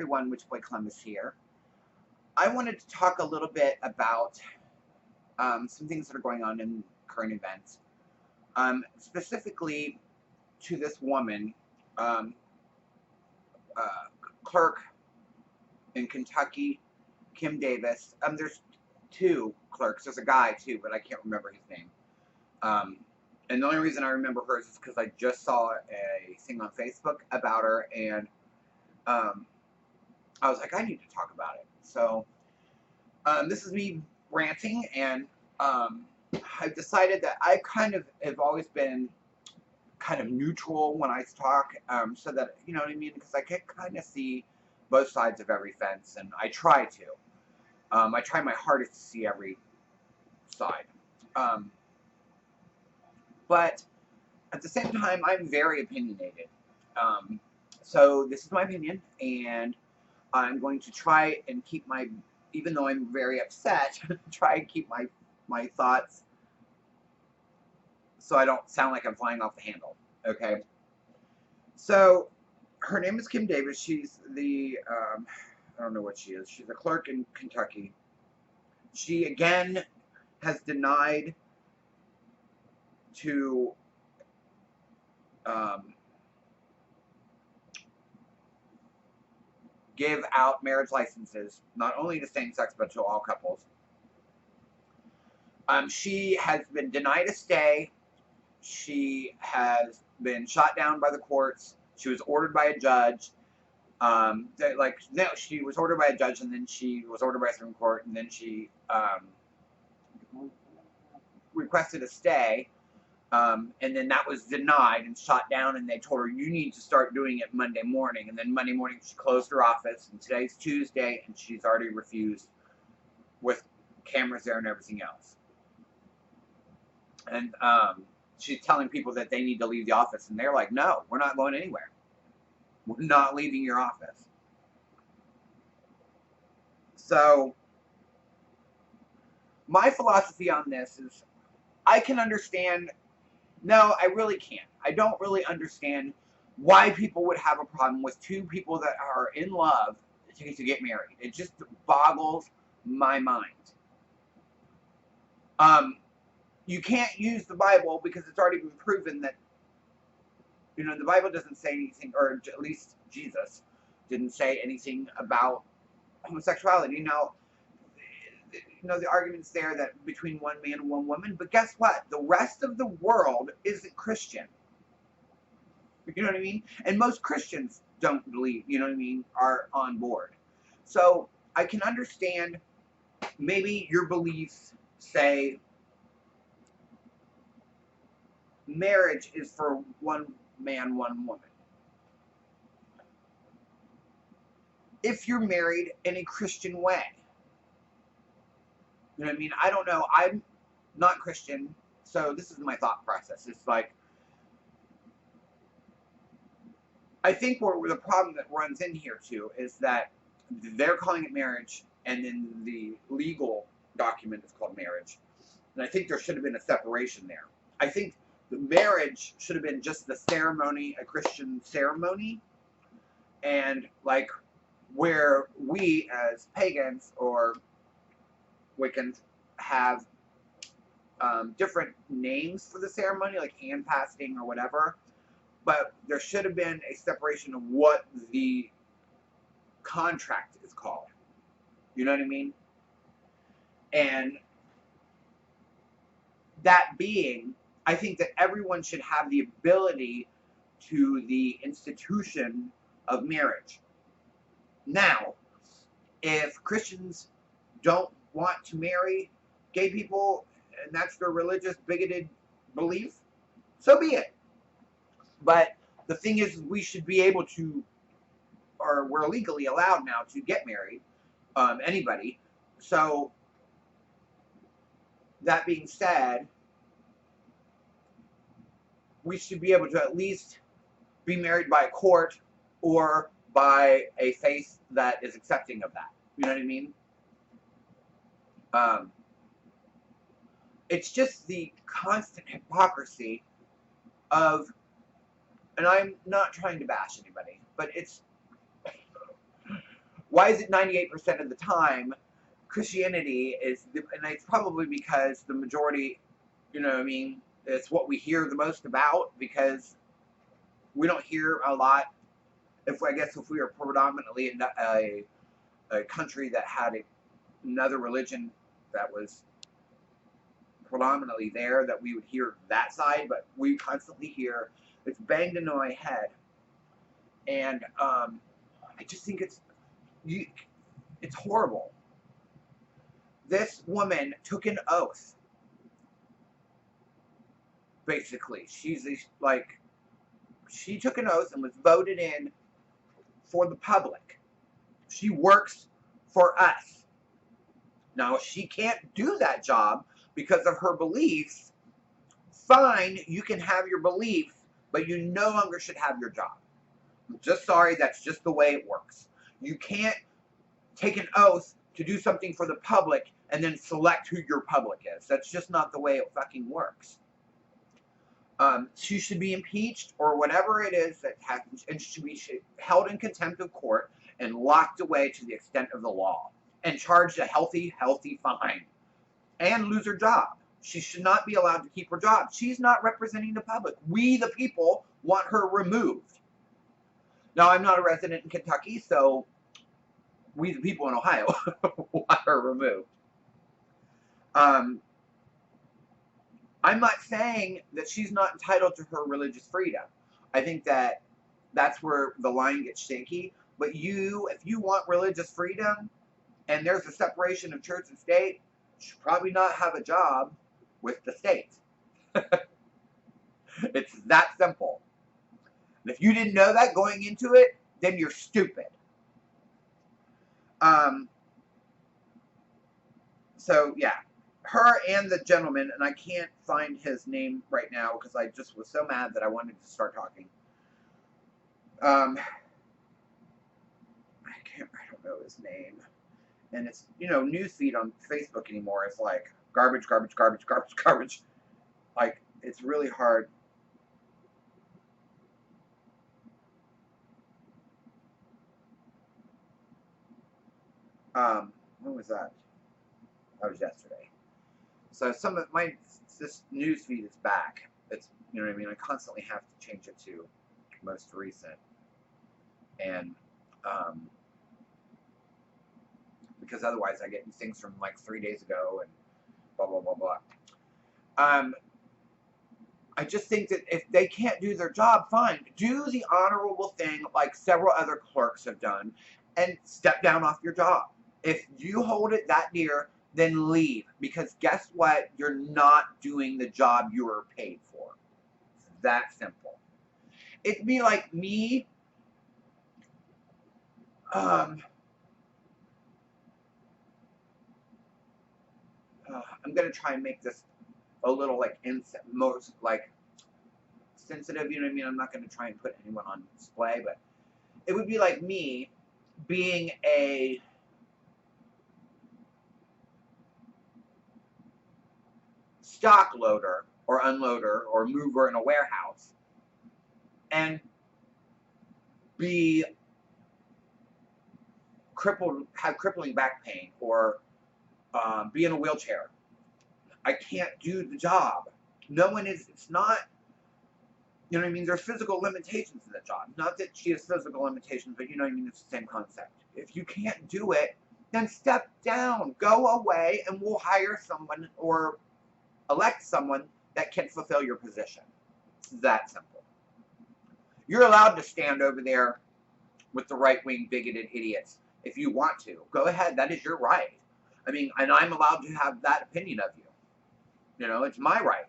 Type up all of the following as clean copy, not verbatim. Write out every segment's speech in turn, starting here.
everyone, Witchboy Columbus here. I wanted to talk a little bit about some things that are going on in current events. Specifically to this woman, um, uh, clerk in Kentucky, Kim Davis. There's two clerks. There's a guy too, but I can't remember his name. Um, and the only reason I remember hers is because I just saw a thing on Facebook about her, and um, I was like, I need to talk about it. So this is me ranting, and um, I've decided that I kind of have always been kind of neutral when I talk, so that, you know what I mean, because I can kind of see both sides of every fence, and I try to. I try my hardest to see every side. Um, but at the same time, I'm very opinionated. Um, so this is my opinion, and I'm going to try and keep my, even though I'm very upset, try and keep my thoughts so I don't sound like I'm flying off the handle. Okay. So her name is Kim Davis. She's the I don't know what she is. She's a clerk in Kentucky. She again has denied to um, give out marriage licenses, not only to same-sex but to all couples. She has been denied a stay. She has been shot down by the courts. She was ordered by a judge. No, she was ordered by a judge, and then she was ordered by a Supreme Court, and then she requested a stay, and then that was denied and shot down, and they told her, you need to start doing it Monday morning. And then Monday morning she closed her office, and today's Tuesday, and she's already refused with cameras there and everything else. And she's telling people that they need to leave the office, and they're like, no, we're not going anywhere. We're not leaving your office. So my philosophy on this is, I can understand. No, I really can't. I don't really understand why people would have a problem with two people that are in love to get married. It just boggles my mind. You can't use the Bible because it's already been proven that, the Bible doesn't say anything, or at least Jesus didn't say anything about homosexuality. The arguments there that between one man and one woman, but guess what? The rest of the world isn't Christian. You know what I mean? And most Christians don't believe, are on board. So I can understand maybe your beliefs say marriage is for one man, one woman. If you're married in a Christian way. You know what I mean? I don't know. I'm not Christian, so this is my thought process. It's like, I think where the problem that runs in here too is that they're calling it marriage, and then the legal document is called marriage. And I think there should have been a separation there. I think the marriage should have been just the ceremony, a Christian ceremony, and like where we as pagans or Wiccans have different names for the ceremony, like hand passing or whatever. But there should have been a separation of what the contract is called. You know what I mean? And that being, I think that everyone should have the ability to the institution of marriage. Now, if Christians don't want to marry gay people, and that's their religious, bigoted belief, so be it. But the thing is, we should be able to, or we're legally allowed now to get married, anybody. So, that being said, we should be able to at least be married by a court or by a faith that is accepting of that. You know what I mean? It's just the constant hypocrisy of, and I'm not trying to bash anybody, but it's why is it 98% of the time Christianity is, and it's probably because the majority, you know what I mean, it's what we hear the most about, because we don't hear a lot. I guess if we were predominantly in a country that had another religion that was predominantly there, that we would hear that side, but we constantly hear, it's banged into my head. And I just think it's horrible. This woman took an oath. Basically, she took an oath and was voted in for the public. She works for us. Now, if she can't do that job because of her beliefs, fine, you can have your beliefs, but you no longer should have your job. I'm just sorry, that's just the way it works. You can't take an oath to do something for the public and then select who your public is. That's just not the way it fucking works. She should be impeached or whatever it is that happens, and she should be held in contempt of court and locked away to the extent of the law and charged a healthy fine and lose her job. She should not be allowed to keep her job. She's not representing the public. We, the people, want her removed. Now, I'm not a resident in Kentucky, so we, the people in Ohio, want her removed. I'm not saying that she's not entitled to her religious freedom. I think that that's where the line gets shaky. But if you want religious freedom and there's a separation of church and state, you should probably not have a job with the state. It's that simple. And if you didn't know that going into it, then you're stupid. So, yeah. Her and the gentleman, and I can't find his name right now because I just was so mad that I wanted to start talking. I don't know his name. And it's, newsfeed on Facebook anymore. It's like garbage, garbage, garbage, garbage, garbage. Like, it's really hard. When was that? That was yesterday. So some of this news feed is back. It's, you know what I mean? I constantly have to change it to most recent. And, because otherwise I get things from like 3 days ago and blah, blah, blah, blah. I just think that if they can't do their job, fine. Do the honorable thing like several other clerks have done and step down off your job. If you hold it that dear, then leave. Because guess what? You're not doing the job you were paid for. It's that simple. It'd be like me. I'm going to try and make this a little like most like sensitive, you know what I mean? I'm not going to try and put anyone on display, but it would be like me being a stock loader or unloader or mover in a warehouse and be crippled, have crippling back pain, or be in a wheelchair. I can't do the job. No one is, it's not, you know what I mean? There's physical limitations to that job. Not that she has physical limitations, but you know what I mean? It's the same concept. If you can't do it, then step down. Go away and we'll hire someone or elect someone that can fulfill your position. It's that simple. You're allowed to stand over there with the right-wing bigoted idiots if you want to. Go ahead. That is your right. I mean, and I'm allowed to have that opinion of you. You know, it's my right.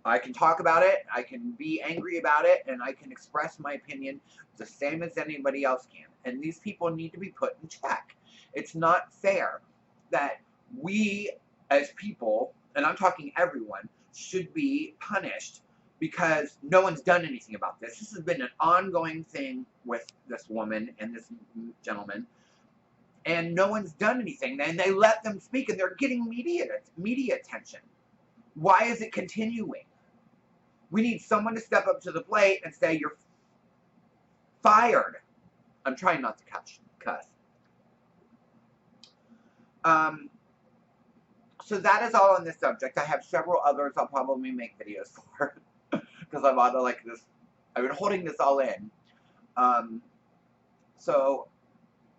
I can talk about it, I can be angry about it, and I can express my opinion the same as anybody else can. And these people need to be put in check. It's not fair that we as people, and I'm talking everyone, should be punished because no one's done anything about this. This has been an ongoing thing with this woman and this gentleman, and no one's done anything. And they let them speak, and they're getting media attention. Why is it continuing? We need someone to step up to the plate and say, you're fired. I'm trying not to cuss. So that is all on this subject. I have several others I'll probably make videos for because I'm on like this. I've been holding this all in. So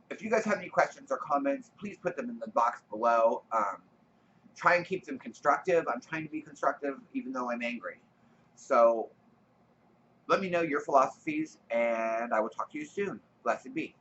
if you guys have any questions or comments, please put them in the box below. Try and keep them constructive. I'm trying to be constructive even though I'm angry. So let me know your philosophies, and I will talk to you soon. Blessed be.